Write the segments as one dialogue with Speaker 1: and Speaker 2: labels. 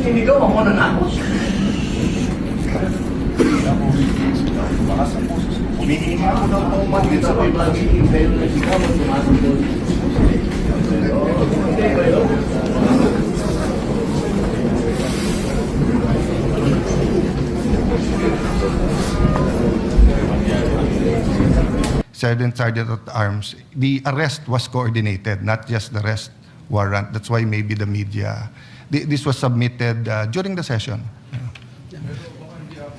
Speaker 1: Sinigaw ako na nakos.
Speaker 2: Humihingi ako ng paumanhin sa
Speaker 1: May bagay pero nasigaw mo tumatulog.
Speaker 2: Sergeant at Arms, the arrest was coordinated, not just the arrest warrant. That's why maybe the media, this was submitted during the session.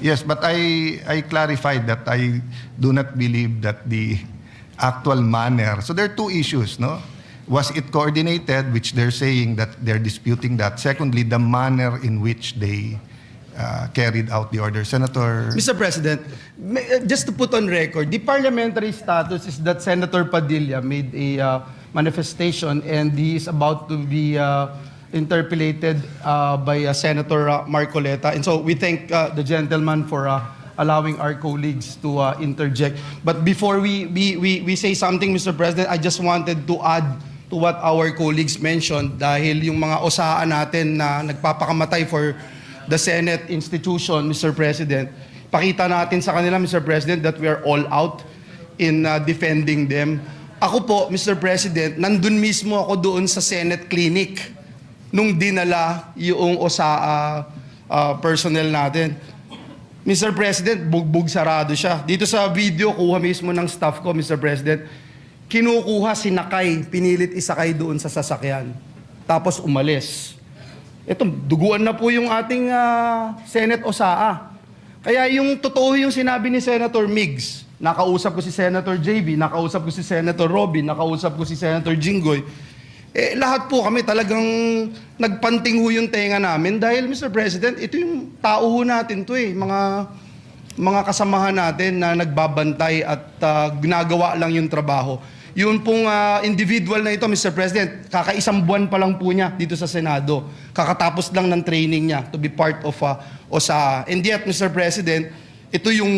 Speaker 2: Yes, but I clarified that I do not believe that the actual manner. So there are two issues, no? Was it coordinated, which they're saying that they're disputing that. Secondly, the manner in which they carried out the order. Senator...
Speaker 3: Mr. President, just to put on record, the parliamentary status is that Senator Padilla made a manifestation and he is about to be interpellated by Senator Marcoleta. And so we thank the gentleman for allowing our colleagues to interject. But before we say something, Mr. President, I just wanted to add to what our colleagues mentioned dahil yung mga osaan natin na nagpapakamatay for the Senate institution, Mr. President, pakita natin sa kanila, Mr. President, that we are all out in defending them. Ako po, Mr. President, nandun mismo ako doon sa Senate clinic nung dinala yung OSAA personnel natin. Mr. President, bugbog sarado siya. Dito sa video, kuha mismo ng staff ko, Mr. President, kinukuha, sinakay, pinilit isakay doon sa sasakyan. Tapos umalis. Ito, duguan na po yung ating Senate OSAA. Kaya yung totoo yung sinabi ni Senator Migs, nakausap ko si Senator JB, nakausap ko si Senator Robin, nakausap ko si Senator Jinggoy, lahat po kami talagang nagpanting ho yung tenga namin dahil, Mr. President, ito yung tao ho natin to mga kasamahan natin na nagbabantay at ginagawa lang yung trabaho. Yun pong individual na ito, Mr. President, kakaisang buwan pa lang po niya dito sa Senado. Kakatapos lang ng training niya to be part of OSAA. And yet, Mr. President, ito yung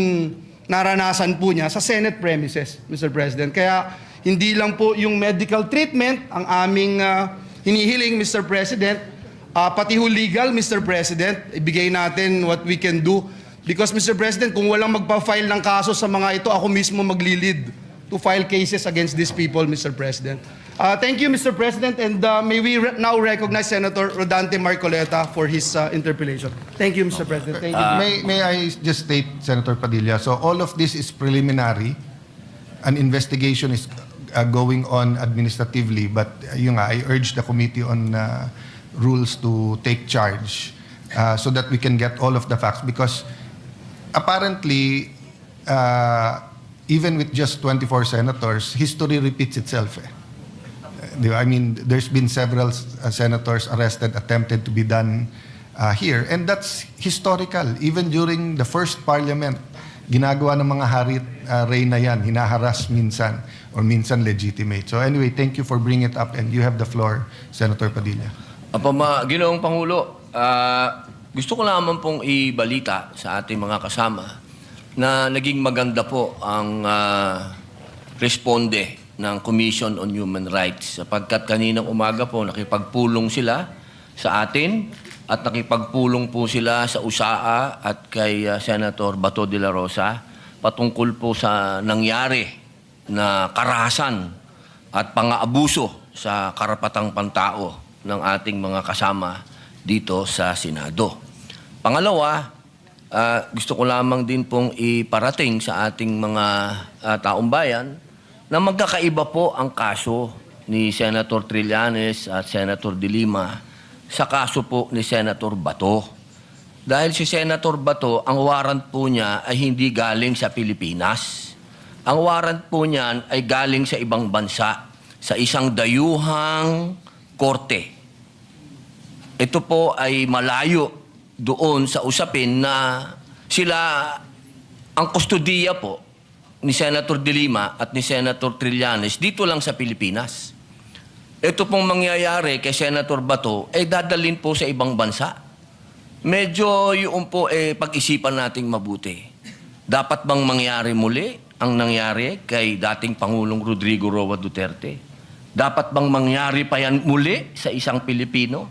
Speaker 3: naranasan po niya sa Senate premises, Mr. President. Kaya hindi lang po yung medical treatment ang aming hinihiling, Mr. President, pati ho legal, Mr. President, ibigay natin what we can do. Because, Mr. President, kung walang magpa-file ng kaso sa mga ito, ako mismo maglilid to file cases against these people, Mr. President. Thank you, Mr. President, and may we now recognize Senator Rodante Marcoleta for his interpellation. Thank you, Mr. President. Thank you.
Speaker 2: May I just state, Senator Padilla, so all of this is preliminary. An investigation is going on administratively, but yun nga, I urge the Committee on Rules to take charge so that we can get all of the facts, because apparently, even with just 24 senators, history repeats itself. I mean, there's been several senators arrested, attempted to be done here, and that's historical. Even during the first parliament, ginagawa ng mga harit reyna yan, hinaharas minsan, or minsan legitimate. So anyway, thank you for bringing it up, and you have the floor, Senator Padilla.
Speaker 4: Ginoong Pangulo, gusto ko lamang pong ibalita sa ating mga kasama na naging maganda po ang responde ng Commission on Human Rights sapagkat kaninang umaga po nakipagpulong sila sa atin at nakipagpulong po sila sa USAA at kay Senator Bato de la Rosa patungkol po sa nangyari na karahasan at pang-aabuso sa karapatang pantao ng ating mga kasama dito sa Senado. Pangalawa, gusto ko lamang din pong iparating sa ating mga taong bayan na magkakaiba po ang kaso ni Senator Trillanes at Senator De Lima sa kaso po ni Senator Bato. Dahil si Senator Bato, ang warrant po niya ay hindi galing sa Pilipinas. Ang warrant po niyan ay galing sa ibang bansa, sa isang dayuhang korte. Ito po ay malayo doon sa usapin na sila ang kustodiya po ni Senator De Lima at ni Senator Trillanes dito lang sa Pilipinas. Ito pong mangyayari kay Senator Bato ay dadalhin po sa ibang bansa. Medyo yung po pag-isipan nating mabuti. Dapat bang mangyari muli ang nangyari kay dating Pangulong Rodrigo Roa Duterte? Dapat bang mangyari pa yan muli sa isang Pilipino?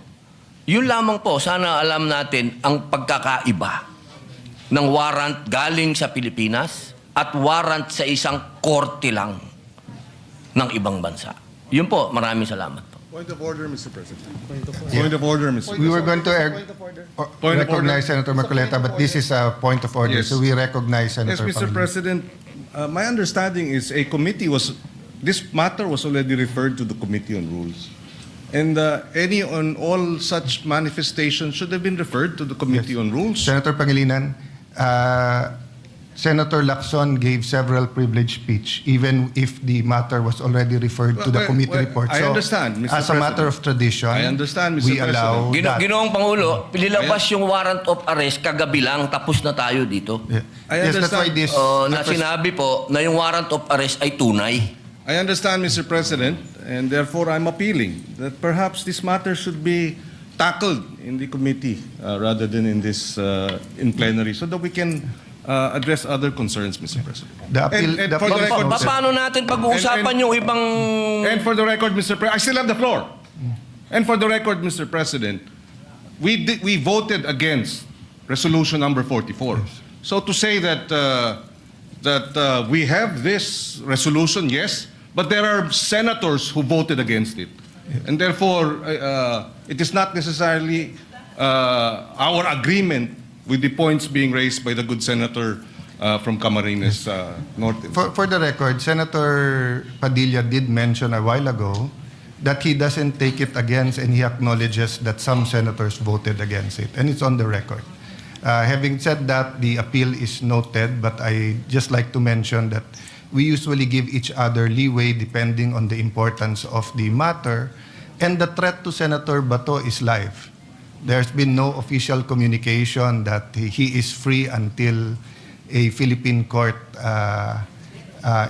Speaker 4: Yun lamang po, sana alam natin ang pagkakaiba ng warrant galing sa Pilipinas at warrant sa isang korte lang ng ibang bansa. Yun po, maraming salamat po.
Speaker 5: Point of order, Mr. President. Point of order, Mr.
Speaker 2: We were going to
Speaker 5: Point of
Speaker 2: recognize Senator Marcoleta, but this is a point of order,
Speaker 5: Yes.
Speaker 2: so we recognize
Speaker 5: Yes,
Speaker 2: Senator
Speaker 5: Mr.
Speaker 2: Pangilinan.
Speaker 5: President, my understanding is this matter was already referred to the Committee on Rules. And any on all such manifestations should have been referred to the Committee on Rules.
Speaker 2: Senator Pangilinan, Senator Lacson gave several privileged speech, even if the matter was already referred to the
Speaker 5: Well,
Speaker 2: committee
Speaker 5: well,
Speaker 2: report.
Speaker 5: I
Speaker 2: So,
Speaker 5: understand, Mr.
Speaker 2: as a matter of
Speaker 5: President.
Speaker 2: tradition,
Speaker 5: I understand, Mr.
Speaker 2: we allow that.
Speaker 4: Ginoong Pangulo, nilabas yung warrant of arrest kagabi lang, tapos na tayo dito.
Speaker 2: Yeah.
Speaker 5: I
Speaker 2: Yes, that's why
Speaker 5: understand.
Speaker 2: this.
Speaker 4: Na sinabi po na yung warrant of arrest ay tunay.
Speaker 5: I understand, Mr. President, and therefore I'm appealing that perhaps this matter should be tackled in the committee rather than in this in plenary so that we can address other concerns, Mr. President.
Speaker 2: The appeal-
Speaker 5: And
Speaker 2: the
Speaker 5: for the
Speaker 2: appeal-
Speaker 5: record,
Speaker 4: Pa- paano natin pag-uusapan yung ibang...
Speaker 5: And for the record, Mr. President, I still have the floor. And for the record, Mr. President, we voted against resolution number 44. So to say that we have this resolution, yes, but there are senators who voted against it, and therefore it is not necessarily our agreement with the points being raised by the good senator from Camarines Norte.
Speaker 2: For the record, Senator Padilla did mention a while ago that he doesn't take it against, and he acknowledges that some senators voted against it, and it's on the record. Having said that, the appeal is noted, but I just like to mention that we usually give each other leeway depending on the importance of the matter, and the threat to Senator Bato is live. There's been no official communication that he is free until a Philippine court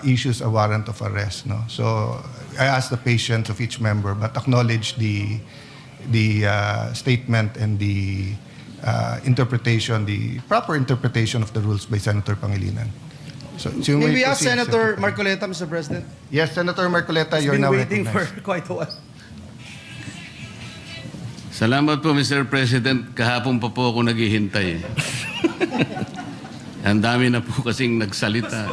Speaker 2: issues a warrant of arrest. No? So I ask the patience of each member, but acknowledge the statement and the interpretation, the proper interpretation of the rules by Senator Pangilinan. So you
Speaker 3: May
Speaker 2: may
Speaker 3: we ask
Speaker 2: proceed,
Speaker 3: Senator Marcoleta, Mr. President?
Speaker 2: Yes, Senator Marcoleta,
Speaker 3: He's
Speaker 2: you're
Speaker 3: been
Speaker 2: now
Speaker 3: waiting for
Speaker 2: recognized.
Speaker 3: quite a while.
Speaker 6: Salamat po, Mr. President. Kahapon pa po ako naghihintay. Ang dami na po kasing nagsalita.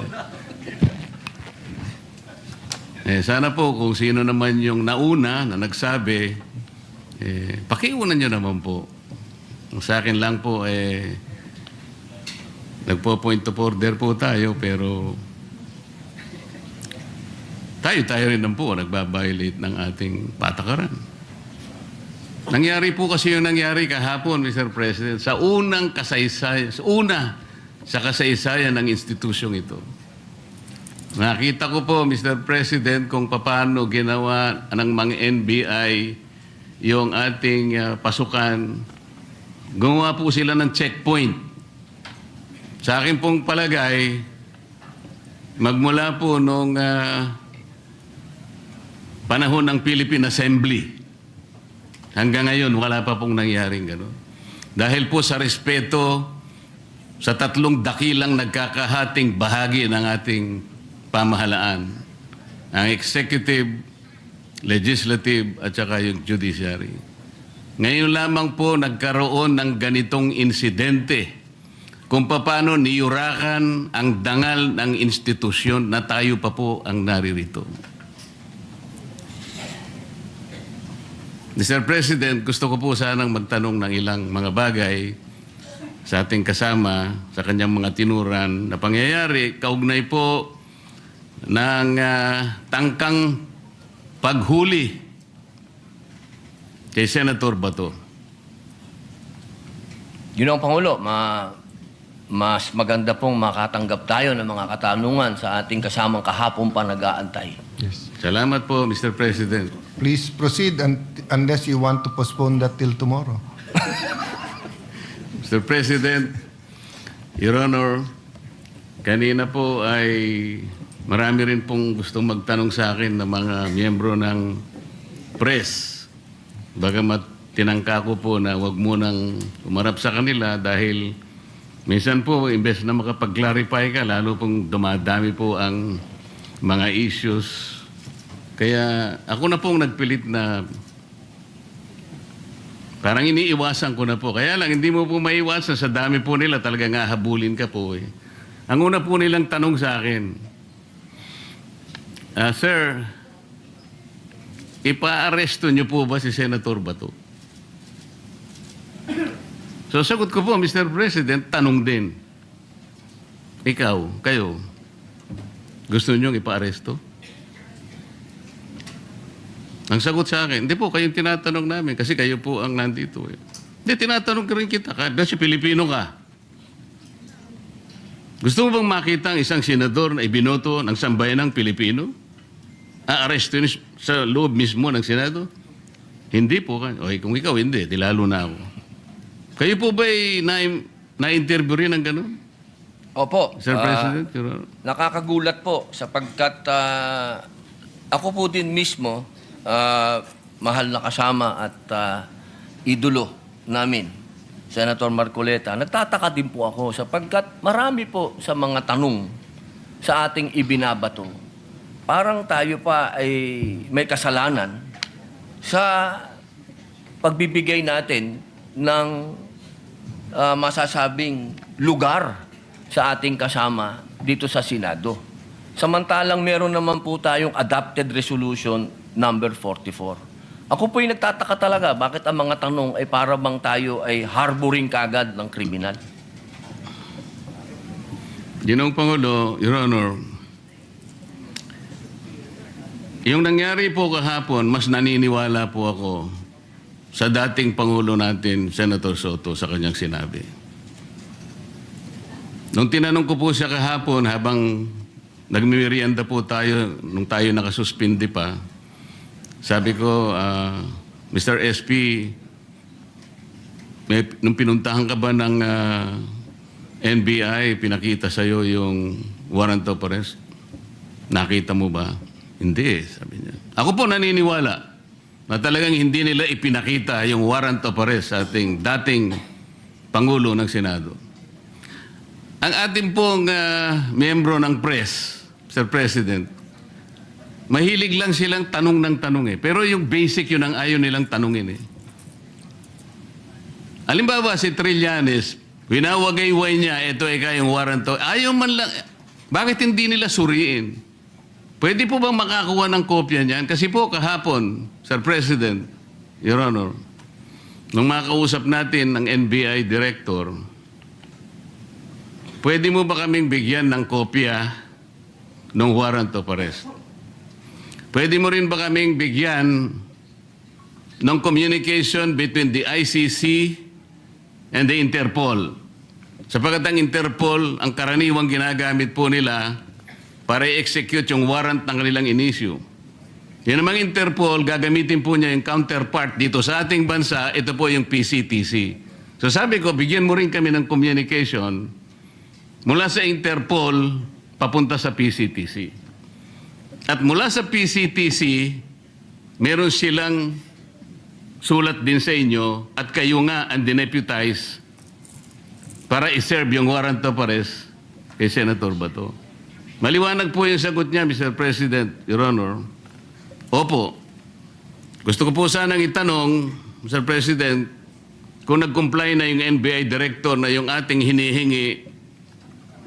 Speaker 6: Sana po kung sino naman yung nauna na nagsabi, pakiunan nyo naman po. Sa akin lang po, nagpo-point of order po tayo, pero tayo rin naman po nagbabiolate ng ating patakaran. Nangyari po kasi yung nangyari kahapon, Mr. President, sa unang kasaysayan, sa kasaysayan ng institusyong ito. Nakita ko po, Mr. President, kung paano ginawa ng mga NBI yung ating pasukan. Gumawa po sila ng checkpoint. Sa akin pong palagay, magmula po nung panahon ng Philippine Assembly, hanggang ngayon, wala pa pong nangyaring gano'n. Dahil po sa respeto sa tatlong dakilang nagkakahating bahagi ng ating pamahalaan, ang executive, legislative, at saka yung judiciary. Ngayon lamang po nagkaroon ng ganitong insidente kung paano niyurakan ang dangal ng institusyon na tayo pa po ang naririto. Mr. President, gusto ko po sanang magtanong ng ilang mga bagay sa ating kasama, sa kanyang mga tinuran na pangyayari, kaugnay po ng tangkang paghuli kay Senator Bato.
Speaker 4: Ginoong Pangulo, mas maganda pong makatanggap tayo ng mga katanungan sa ating kasamang kahapon pa nag-aantay.
Speaker 2: Yes.
Speaker 6: Salamat po, Mr. President.
Speaker 2: Please proceed unless you want to postpone that till tomorrow.
Speaker 6: Mr. President, Your Honor, kanina po ay marami rin pong gustong magtanong sa akin ng mga miyembro ng press. Bagamat tinangka ko po na wag munang umarap sa kanila dahil minsan po, imbes na makapag-clarify ka, lalo pong dumadami po ang mga issues. Kaya ako na pong nagpilit na Parang iniiwasan ko na po. Kaya lang, hindi mo po maiwasan. Sa dami po nila, talaga nga habulin ka po eh. Ang una po nilang tanong sa akin, Sir, ipa-aresto niyo po ba si Senator Bato? So sagot ko po, Mr. President, tanong din. Ikaw, kayo, gusto niyo ipa-aresto? Ang sagot sa akin, hindi po, kayong tinatanong namin kasi kayo po ang nandito. Eh. Hindi, tinatanong ka rin kita. Kasi Pilipino ka. Gusto mo bang makita ang isang senador na ibinoto ng sambayanang Pilipino? Aaresto sa loob mismo ng Senado? Hindi po. Okay, kung ikaw hindi, di lalo na ako. Kayo po ba'y na-interview rin ng gano'n?
Speaker 4: Opo.
Speaker 6: Sir President?
Speaker 4: Nakakagulat po sapagkat ako po din mismo, mahal na kasama at idolo namin, Senator Marcoleta. Nagtataka din po ako sapagkat marami po sa mga tanong sa ating ibinabato. Parang tayo pa ay may kasalanan sa pagbibigay natin ng masasabing lugar sa ating kasama dito sa Senado. Samantalang meron naman po tayong adopted resolution number 44. Ako po'y nagtataka talaga bakit ang mga tanong ay para bang tayo ay harboring kagad ng kriminal.
Speaker 6: Ginoong Pangulo, Your Honor, yung nangyari po kahapon, mas naniniwala po ako sa dating Pangulo natin, Senator Soto, sa kanyang sinabi. Nung tinanong ko po siya kahapon, habang nagmimerienda po tayo, nung tayo nakasuspindi pa, sabi ko, Mr. SP, nung pinuntahan ka ba ng NBI, pinakita sa'yo yung warrant of arrest? Nakita mo ba? Hindi, sabi niya. Ako po naniniwala na talagang hindi nila ipinakita yung warrant of arrest sa ating dating Pangulo ng Senado. Ang ating pong miyembro ng press, Sir President, mahilig lang silang tanong ng tanong eh. Pero yung basic yun ang ayaw nilang tanungin eh. Halimbawa si Trillanes, winawagayway niya, ito ay kayong warrant of... Ayaw man lang... Bakit hindi nila suriin? Pwede po bang makakuha ng kopya niyan? Kasi po kahapon, Sir President, Your Honor, nung makausap natin ng NBI Director, pwede mo ba kaming bigyan ng kopya ng warrant of arrest? Pwede mo rin ba kaming bigyan ng communication between the ICC and the Interpol? Sapagkat ang Interpol, ang karaniwang ginagamit po nila para i-execute yung warrant ng kanilang inisyu. Yan namang Interpol, gagamitin po niya yung counterpart dito sa ating bansa, ito po yung PCTC. So sabi ko, bigyan mo rin kami ng communication mula sa Interpol papunta sa PCTC. At mula sa PCTC, meron silang sulat din sa inyo at kayo nga ang dineputize para i-serve yung warrant of arrest kay Senator Bato. Maliwanag po yung sagot niya, Mr. President, Your Honor. Opo. Gusto ko po sanang itanong, Mr. President, kung nag-comply na yung NBI Director na yung ating hinihingi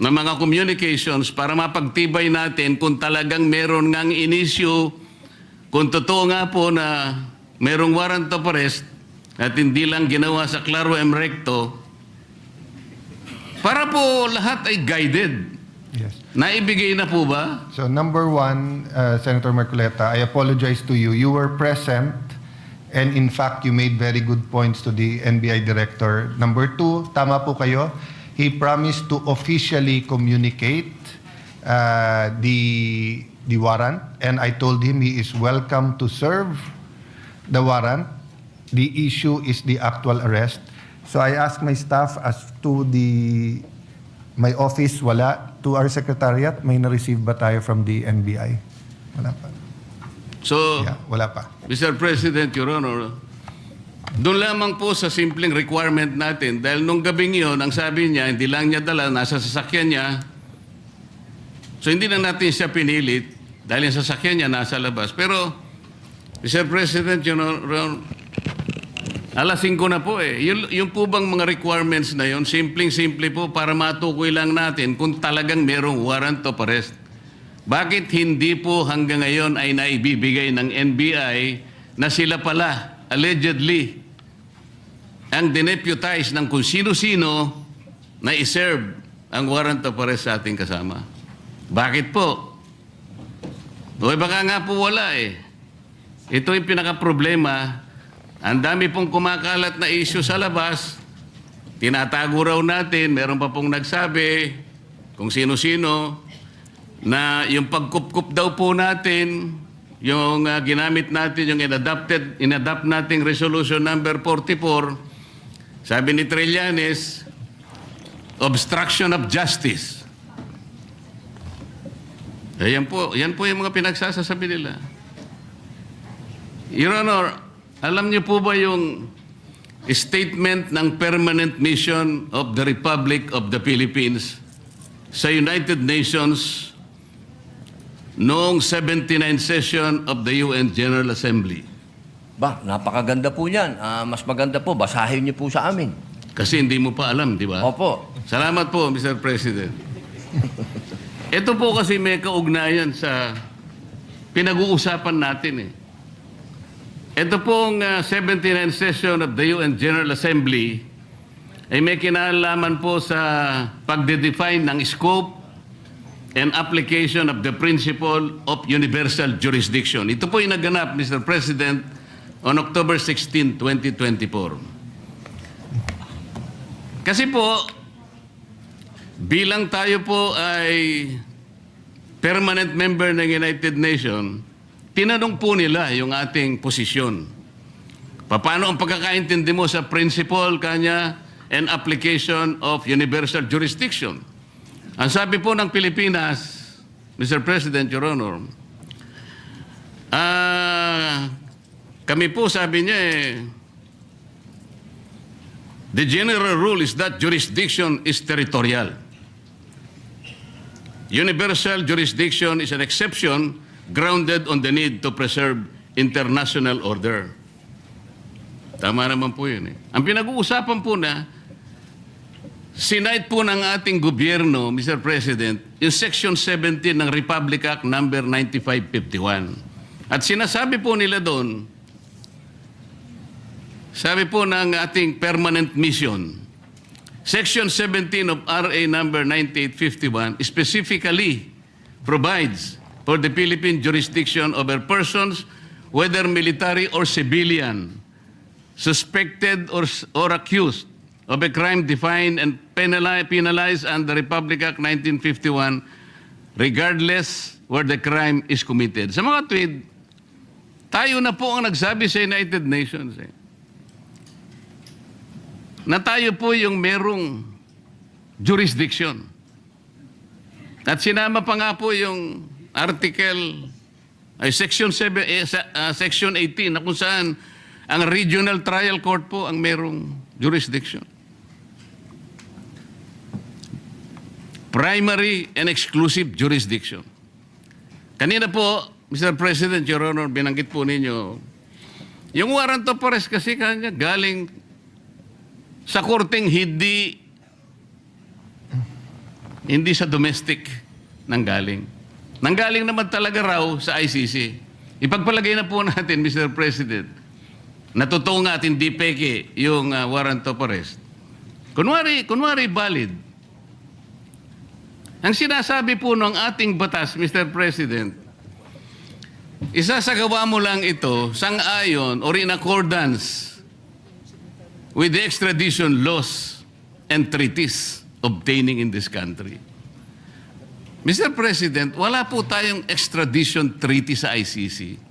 Speaker 6: ng mga communications para mapagtibay natin kung talagang meron ngang inisyu, kung totoo nga po na merong warrant of arrest at hindi lang ginawa sa Claro M. Recto, para po lahat ay guided.
Speaker 2: Yes.
Speaker 6: Naibigay na po ba?
Speaker 2: So number one, Senator Marcoleta, I apologize to you. You were present and in fact, you made very good points to the NBI Director. Number two, tama po kayo. He promised to officially communicate the warrant and I told him he is welcome to serve the warrant. The issue is the actual arrest. So I asked my staff as to my office, wala. To our secretariat, may na-receive ba tayo from the NBI? Wala pa.
Speaker 6: So,
Speaker 2: Yeah, wala pa.
Speaker 6: Mr. President, Your Honor, doon lamang po sa simpleng requirement natin, dahil nung gabing yun, ang sabi niya, hindi lang niya dala, nasa sasakyan niya. So, hindi na natin siya pinilit, dahil yung sasakyan niya nasa labas. Pero, Mr. President, Your Honor, Alas 5 na po eh. Yung po bang mga requirements na yun, simpleng-simple po para matukoy lang natin kung talagang merong warrant of arrest. Bakit hindi po hanggang ngayon ay naibibigay ng NBI na sila pala, allegedly, ang dineputize ng kung sino-sino na iserve ang warrant of arrest sa ating kasama? Bakit po? O baka nga po wala eh. Ito yung pinaka-problema. Ang dami pong kumakalat na issue sa labas. Tinatago raw natin. Meron pa pong nagsabi kung sino-sino na yung pagkup-kup daw po natin, yung ginamit natin, yung inadapt nating resolution number 44, sabi ni Trillanes, obstruction of justice. Yan po yung mga pinagsasasabi nila. Your Honor, alam niyo po ba yung statement ng Permanent Mission of the Republic of the Philippines sa United Nations noong 79 session of the UN General Assembly?
Speaker 4: Ba, napakaganda po niyan. Mas maganda po, basahin niyo po sa amin.
Speaker 6: Kasi hindi mo pa alam, di ba?
Speaker 4: Opo.
Speaker 6: Salamat po, Mr. President. Ito po kasi may kaugnayan sa pinag-uusapan natin eh. Ito pong 79 session of the UN General Assembly ay may kinalaman po sa pagde-define ng scope and application of the principle of universal jurisdiction. Ito po yung naganap, Mr. President, on October 16, 2024. Kasi po, bilang tayo po ay permanent member ng United Nations, tinanong po nila yung ating posisyon. Paano ang pagkakaintindi mo sa principle kanya and application of universal jurisdiction? Ang sabi po ng Pilipinas, Mr. President, Your Honor, kami po sabi niya the general rule is that jurisdiction is territorial. Universal jurisdiction is an exception grounded on the need to preserve international order. Tama naman po yun eh. Ang pinag-uusapan po na, sinight po ng ating gobyerno, Mr. President, yung Section 17 ng Republic Act number 9551. At sinasabi po nila doon, sabi po ng ating permanent mission, Section 17 of RA number 9851 specifically provides for the Philippine jurisdiction over persons, whether military or civilian, suspected or accused of a crime defined and penalized under Republic Act 1951, regardless where the crime is committed. Sa mga tweet, tayo na po ang nagsabi sa United Nations na tayo po yung merong jurisdiction. At sinama pa nga po yung Section 18 na kung saan ang regional trial court po ang merong jurisdiction. Primary and exclusive jurisdiction. Kanina po, Mr. President, Your Honor, binanggit po ninyo, yung warrant of arrest kasi kanya galing sa korteng hindi sa domestic nanggaling. Nanggaling naman talaga raw sa ICC. Ipagpalagay na po natin, Mr. President, na totoo nga at hindi peke yung warrant of arrest. Kunwari valid. Ang sinasabi po ng ating batas, Mr. President, isasagawa mo lang ito sang-ayon or in accordance with the extradition laws and treaties obtaining in this country. Mr. President, wala po tayong extradition treaty sa ICC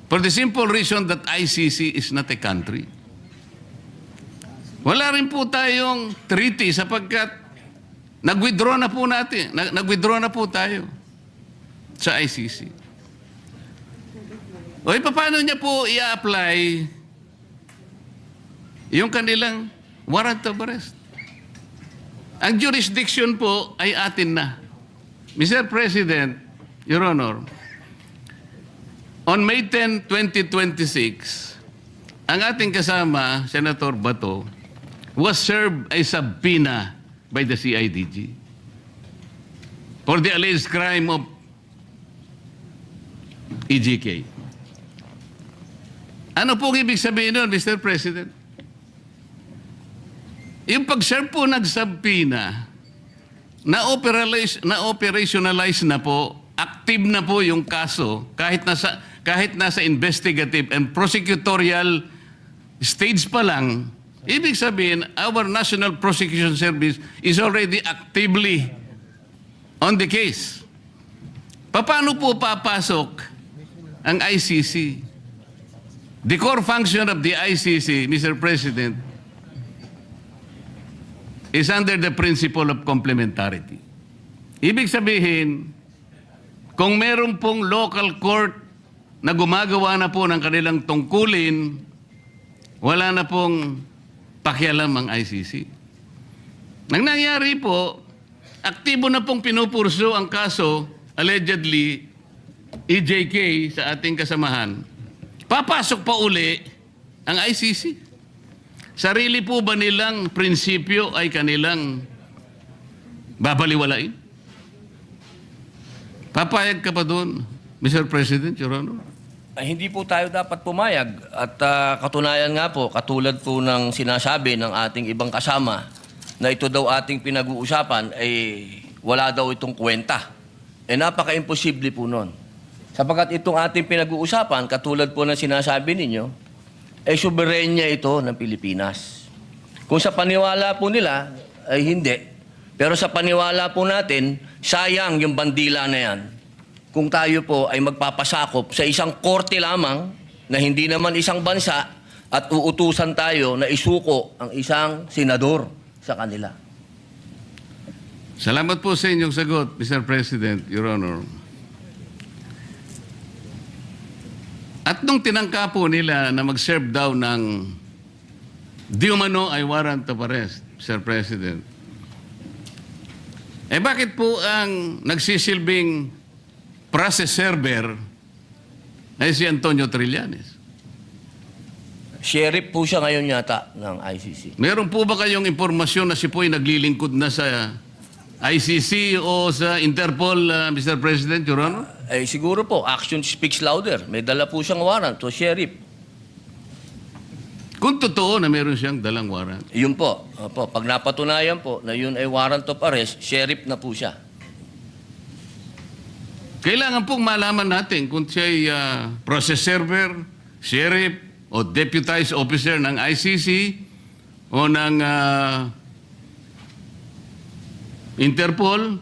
Speaker 6: for the simple reason that ICC is not a country. Wala rin po tayong treaty sapagkat nag-withdraw na po tayo sa ICC. O paano niya po i-apply yung kanilang warrant of arrest? Ang jurisdiction po ay atin na. Mr. President, Your Honor, on May 10, 2026, ang ating kasama, Senator Bato, was served a subpoena by the CIDG for the alleged crime of EJK. Ano pong ibig sabihin nun, Mr. President? Yung pag-serve po ng subpoena, na-operationalize na po, active na po yung kaso kahit nasa investigative and prosecutorial stage pa lang. Ibig sabihin, our National Prosecution Service is already actively on the case. Paano po papasok ang ICC? The core function of the ICC, Mr. President, is under the principle of complementarity. Ibig sabihin, kung meron pong local court na gumagawa na po ng kanilang tungkulin, wala na pong pakialam ang ICC. Nang nangyari po, aktibo na pong pinupurso ang kaso, allegedly, EJK sa ating kasamahan. Papasok pa uli ang ICC. Sarili po ba nilang prinsipyo ay kanilang babaliwalain? Papayag ka pa doon, Mr. President, Your Honor?
Speaker 4: Ay, hindi po tayo dapat pumayag. At katunayan nga po, katulad po ng sinasabi ng ating ibang kasama na ito daw ating pinag-uusapan, ay wala daw itong kwenta. Napaka-imposible po nun. Sapagkat itong ating pinag-uusapan, katulad po ng sinasabi ninyo, soberenya ito ng Pilipinas. Kung sa paniwala po nila, ay hindi. Pero sa paniwala po natin, sayang yung bandila na yan. Kung tayo po ay magpapasakop sa isang korte lamang na hindi naman isang bansa at uutusan tayo na isuko ang isang senador sa kanila.
Speaker 6: Salamat po sa inyong sagot, Mr. President, Your Honor. At nung tinangka po nila na mag-serve daw ng di umano ay warrant of arrest, Mr. President, bakit po ang nagsisilbing process server ay si Antonio Trillanes?
Speaker 4: Sheriff po siya ngayon yata ng ICC.
Speaker 6: Meron po ba kayong impormasyon na si po ay naglilingkod na sa ICC o sa Interpol, Mr. President, Your Honor?
Speaker 4: Siguro po, action speaks louder. May dala po siyang warrant, so sheriff.
Speaker 6: Kung totoo na meron siyang dalang warrant.
Speaker 4: Yun po. Opo, pag napatunayan po na yun ay warrant of arrest, sheriff na po siya.
Speaker 6: Kailangan pong malaman natin kung siya ay process server, sheriff, o deputized officer ng ICC o ng Interpol.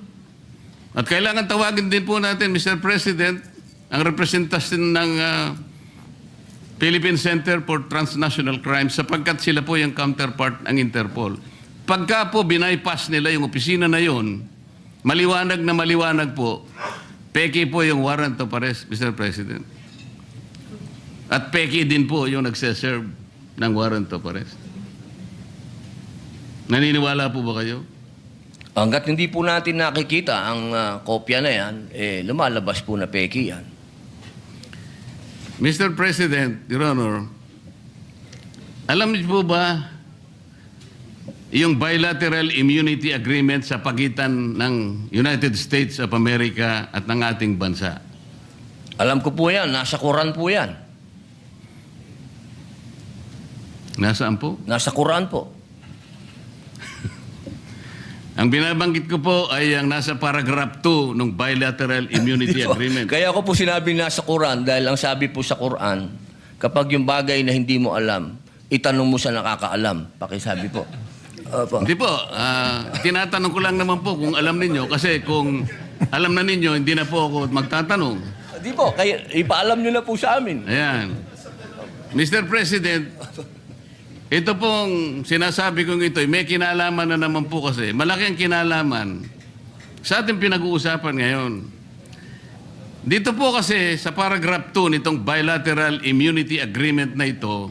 Speaker 6: At kailangan tawagin din po natin, Mr. President, ang representasyon ng Philippine Center for Transnational Crime sapagkat sila po yung counterpart ng Interpol. Pagka po binaypass nila yung opisina na yun, maliwanag na maliwanag po, peki po yung warrant of arrest, Mr. President. At peki din po yung nagseserve ng warrant of arrest. Naniniwala po ba kayo?
Speaker 4: Hanggat hindi po natin nakikita ang kopya na yan, lumalabas po na peki yan.
Speaker 6: Mr. President, Your Honor, alam niyo po ba yung bilateral immunity agreement sa pagitan ng United States of America at ng ating bansa?
Speaker 4: Alam ko po yan, nasa Quran po yan.
Speaker 6: Nasaan po?
Speaker 4: Nasa Quran po.
Speaker 6: Ang binabanggit ko po ay ang nasa paragraph 2 ng bilateral immunity agreement.
Speaker 4: Kaya ko po sinabi nasa Quran dahil ang sabi po sa Quran, kapag yung bagay na hindi mo alam, itanong mo sa nakakaalam. Pakisabi po. Opo.
Speaker 6: Hindi po. Tinatanong ko lang naman po kung alam ninyo kasi kung alam na ninyo, hindi na po ako magtatanong.
Speaker 4: Di po, kaya ipaalam nyo na po sa amin.
Speaker 6: Ayan. Mr. President, ito pong sinasabi kong ito, may kinalaman na naman po kasi. Malaki ang kinalaman sa ating pinag-uusapan ngayon. Dito po kasi sa paragraph 2 nitong bilateral immunity agreement na ito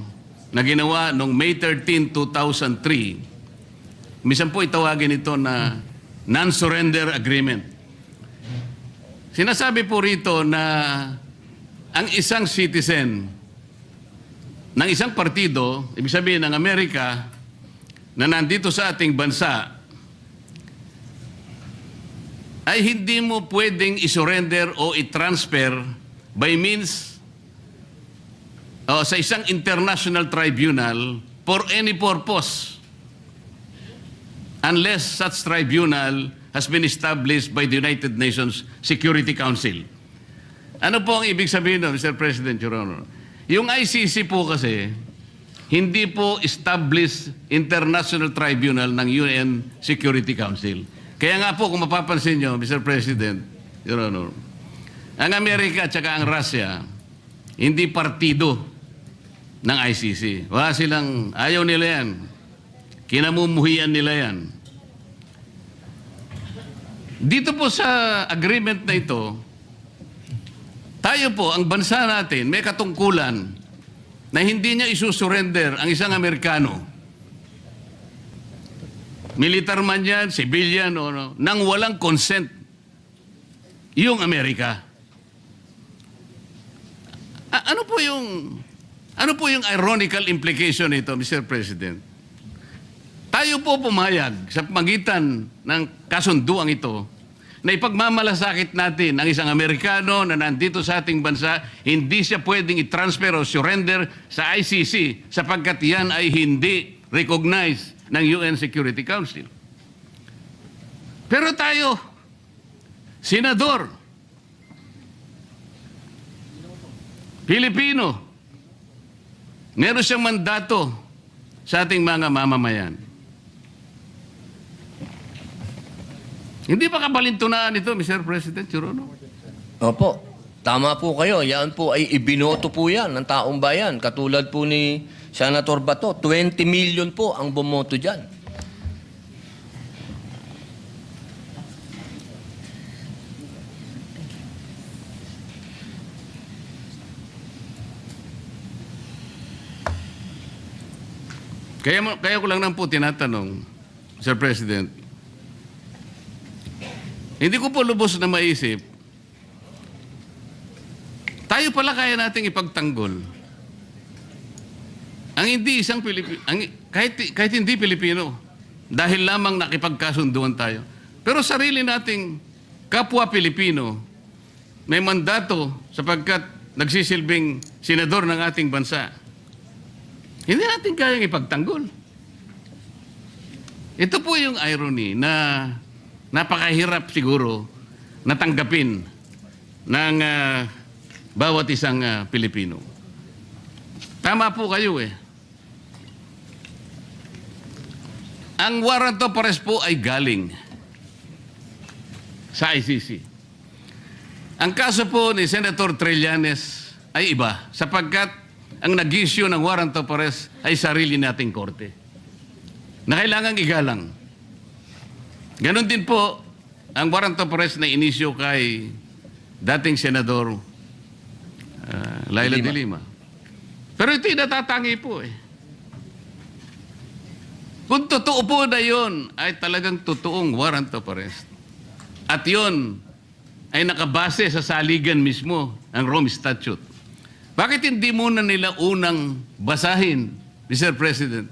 Speaker 6: na ginawa noong May 13, 2003, minsan po itawagin ito na non-surrender agreement. Sinasabi po rito na ang isang citizen ng isang partido, ibig sabihin ng Amerika, na nandito sa ating bansa, ay hindi mo pwedeng isurrender o i-transfer by means o sa isang international tribunal for any purpose unless such tribunal has been established by the United Nations Security Council. Ano po ang ibig sabihin nun, Mr. President, Your Honor? Yung ICC po kasi, hindi po established international tribunal ng UN Security Council. Kaya nga po, kung mapapansin nyo, Mr. President, Your Honor, ang Amerika at saka ang Russia, hindi partido ng ICC. Wala silang, ayaw nila yan. Kinamumuhian nila yan. Dito po sa agreement na ito, tayo po, ang bansa natin, may katungkulan na hindi niya isusurrender ang isang Amerikano. Militar man yan, civilian, o no, nang walang consent yung Amerika. Ano po yung ironical implication nito, Mr. President? Tayo po pumayag sa pagitan ng kasunduang ito na ipagmamalasakit natin ang isang Amerikano na nandito sa ating bansa, hindi siya pwedeng i-transfer o surrender sa ICC sapagkat yan ay hindi recognized ng UN Security Council. Pero tayo, senador, Pilipino, meron siyang mandato sa ating mga mamamayan. Hindi ba kabalintunaan ito, Mr. President, Your Honor?
Speaker 4: Opo, tama po kayo. Yan po ay ibinoto po yan ng taong bayan. Katulad po ni Senator Bato, 20 million po ang bumoto dyan.
Speaker 6: Kaya ko lang nang po tinatanong, Mr. President, hindi ko po lubos na maisip, tayo pala kaya nating ipagtanggol ang hindi isang Pilipino, kahit hindi Pilipino, dahil lamang nakipagkasunduan tayo. Pero sarili nating kapwa Pilipino, may mandato sapagkat nagsisilbing senador ng ating bansa. Hindi natin kayang ipagtanggol. Ito po yung irony na napakahirap siguro natanggapin ng bawat isang Pilipino. Tama po kayo eh. Ang warrant of arrest po ay galing sa ICC. Ang kaso po ni Senator Trillanes ay iba sapagkat ang nag-issue ng warrant of arrest ay sarili nating korte na kailangang igalang. Ganon din po ang warrant of arrest na inisyo kay dating Senador Laila de Lima. Pero ito'y natatangi po eh. Kung totoo po na yun, ay talagang totoong warrant of arrest. At yun ay nakabase sa saligan mismo ang Rome Statute. Bakit hindi muna nila unang basahin, Mr. President,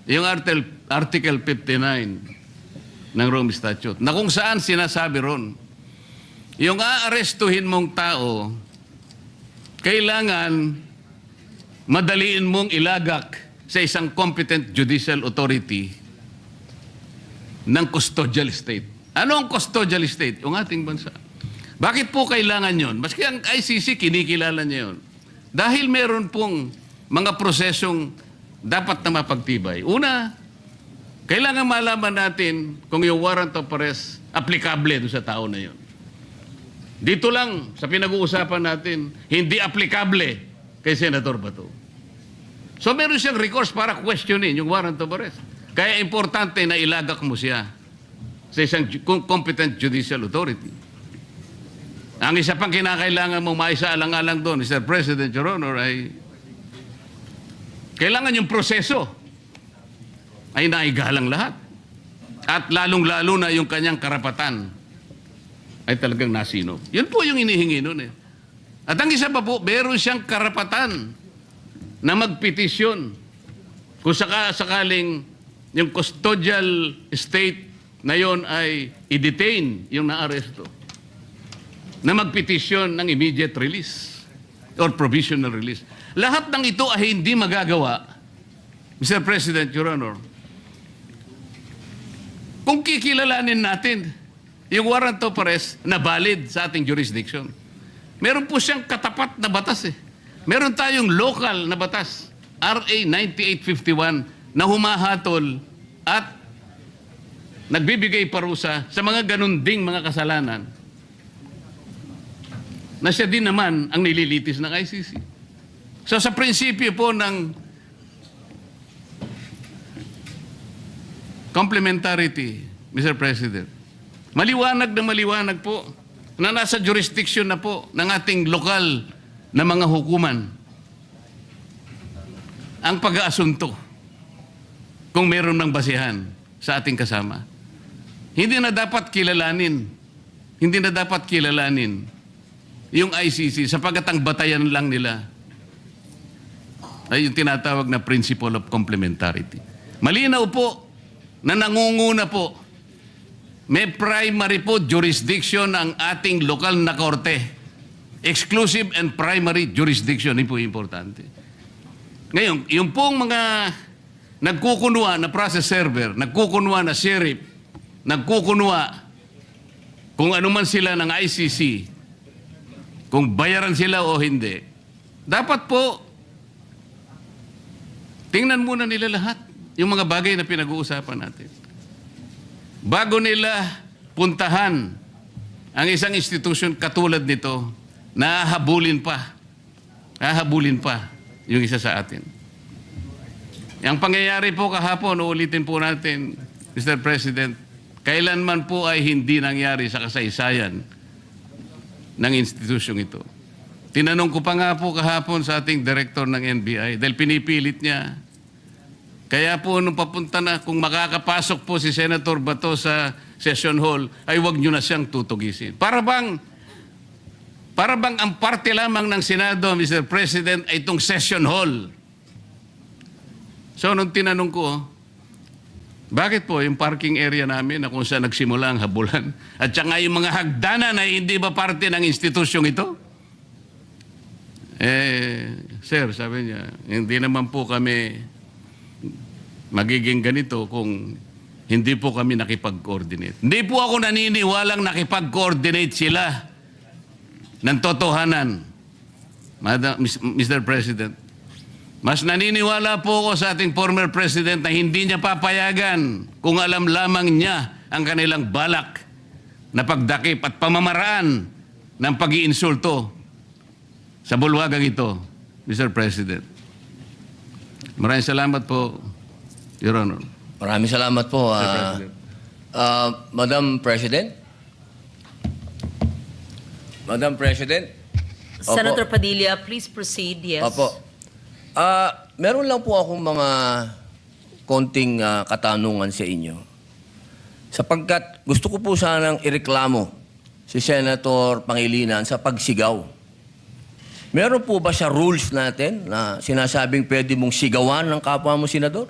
Speaker 6: yung Article 59 ng Rome Statute, na kung saan sinasabi ron, yung aarestuhin mong tao, kailangan madaliin mong ilagak sa isang competent judicial authority ng custodial state. Ano ang custodial state? Yung ating bansa. Bakit po kailangan yon? Maski ang ICC, kinikilala niya yun. Dahil meron pong mga prosesong dapat na mapagtibay. Una, kailangan malaman natin kung yung warrant of arrest applicable doon sa tao na yun. Dito lang, sa pinag-uusapan natin, hindi applicable kay Senator Bato. So meron siyang recourse para questionin yung warrant of arrest. Kaya importante na ilagak mo siya sa isang competent judicial authority. Ang isa pang kinakailangan mong maisaalang-alang doon, Mr. President, Your Honor, ay kailangan yung proseso ay naigalang lahat. At lalong-lalo na yung kanyang karapatan ay talagang nasino. Yun po yung inihingi nun eh. At ang isa pa po, meron siyang karapatan na magpetisyon kung sakaling yung custodial state na yon ay i-detain yung naaresto, na magpetisyon ng immediate release or provisional release. Lahat ng ito ay hindi magagawa, Mr. President, Your Honor, kung kikilalanin natin yung warrant of arrest na valid sa ating jurisdiction. Meron po siyang katapat na batas eh. Meron tayong local na batas, RA 9851, na humahatol at nagbibigay parusa sa mga ganun ding mga kasalanan na siya din naman ang nililitis ng ICC. So sa prinsipyo po ng complementarity, Mr. President, maliwanag na maliwanag po na nasa jurisdiction na po ng ating lokal na mga hukuman ang pag-aasunto kung meron ng basihan sa ating kasama. Hindi na dapat kilalanin yung ICC sapagkat ang batayan lang nila ay yung tinatawag na principle of complementarity. Malinaw po na nangunguna po, may primary po jurisdiction ang ating lokal na korte. Exclusive and primary jurisdiction, yun po importante. Ngayon, yung pong mga nagkukunwa na process server, nagkukunwa na sheriff, nagkukunwa kung ano man sila ng ICC, kung bayaran sila o hindi, dapat po tingnan muna nila lahat yung mga bagay na pinag-uusapan natin. Bago nila puntahan ang isang institusyon katulad nito, nahahabulin pa yung isa sa atin. Ang pangyayari po kahapon, uulitin po natin, Mr. President, kailanman po ay hindi nangyari sa kasaysayan ng institusyong ito. Tinanong ko pa nga po kahapon sa ating director ng NBI dahil pinipilit niya. Kaya po nung papunta na, kung makakapasok po si Senator Bato sa session hall, ay wag nyo na siyang tutugisin. Para bang ang parte lamang ng Senado, Mr. President, ay itong session hall. So nung tinanong ko, bakit po yung parking area namin na kung saan nagsimula ang habulan at saka yung mga hagdanan ay hindi ba parte ng institusyong ito? Sir, sabi niya, hindi naman po kami magiging ganito kung hindi po kami nakipag-coordinate. Hindi po ako naniniwalang nakipag-coordinate sila ng totohanan, Mr. President. Mas naniniwala po ako sa ating former President na hindi niya papayagan kung alam lamang niya ang kanilang balak na pagdakip at pamamaraan ng pag-iinsulto sa bulwagang ito, Mr. President. Maraming salamat po, Your Honor.
Speaker 4: Maraming salamat po.
Speaker 6: Mr. President.
Speaker 4: Madam President? Madam President? Opo.
Speaker 7: Senator Padilla, please proceed. Yes.
Speaker 4: Opo. Meron lang po akong mga konting katanungan sa inyo. Sapagkat gusto ko po sanang ireklamo si Senator Pangilinan sa pagsigaw. Meron po ba siya rules natin na sinasabing pwede mong sigawan ng kapwa mo senador?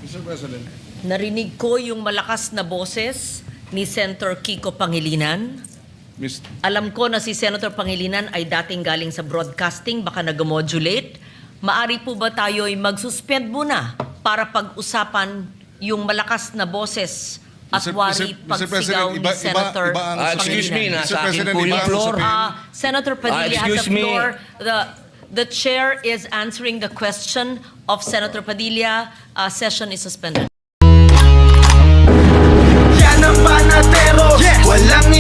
Speaker 5: Mr. President.
Speaker 7: Narinig ko yung malakas na boses ni Senator Kiko Pangilinan. Alam ko na si Senator Pangilinan ay dating galing sa broadcasting, baka nag-modulate. Maari po ba tayo ay mag-suspend muna para pag-usapan yung malakas na boses at wari pagsigaw ni Senator
Speaker 4: Excuse me,
Speaker 7: Pangilinan?
Speaker 4: nasa akin po yung floor.
Speaker 7: Senator Padilla has
Speaker 4: excuse
Speaker 7: the
Speaker 4: me.
Speaker 7: floor. The chair is answering the question of Senator Padilla. Session is suspended.
Speaker 8: Yan ang panatero, walang